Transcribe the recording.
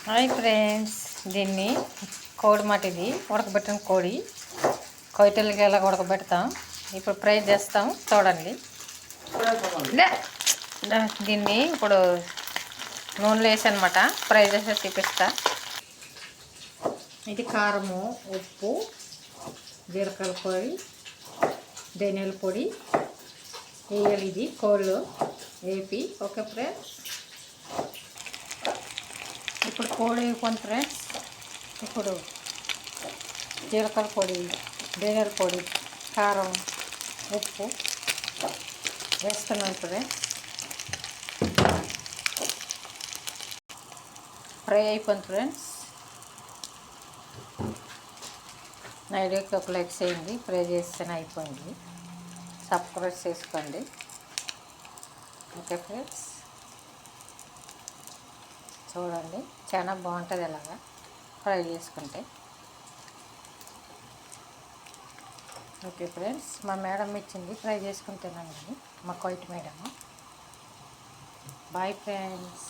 Hi friends, దీన్ని కోడి మటిది ఉడకబెట్టిన కోడి కొయ్యటలకి ఎలా ఉడకబెడతాం ఇప్పుడు ఫ్రై చేస్తాం చూడండి. దీన్ని ఇప్పుడు నూనెలో వేసి అనమాట ఫ్రై చేసి చూపిస్తా. ఇది కారము, ఉప్పు, జీలకర్ర పొడి, ధనియాల పొడి వేయాలి. ఇది కోళ్ళు వేపి ఓకే ఫ్రెండ్స్. ఇప్పుడు కోడి వేపుకొని ఫ్రెండ్స్, ఇప్పుడు జీలకర్ర పొడి, ధనియాల పొడి, కారం, ఉప్పు వేస్తున్నాను ఫ్రెండ్స్. ఫ్రై అయిపోయింది ఫ్రెండ్స్. నా వీడియోకి ఒక లైక్ చేయండి. ఫ్రై చేస్తేనే అయిపోయింది. సబ్స్క్రైబ్ చేసుకోండి ఓకే ఫ్రెండ్స్. చూడండి, చాలా బాగుంటుంది ఇలాగా ఫ్రై చేసుకుంటే. ఓకే ఫ్రెండ్స్, మా మేడం ఇచ్చింది ఫ్రై చేసుకుంటేనండి, మా కోయిట్ మేడము. Bye friends.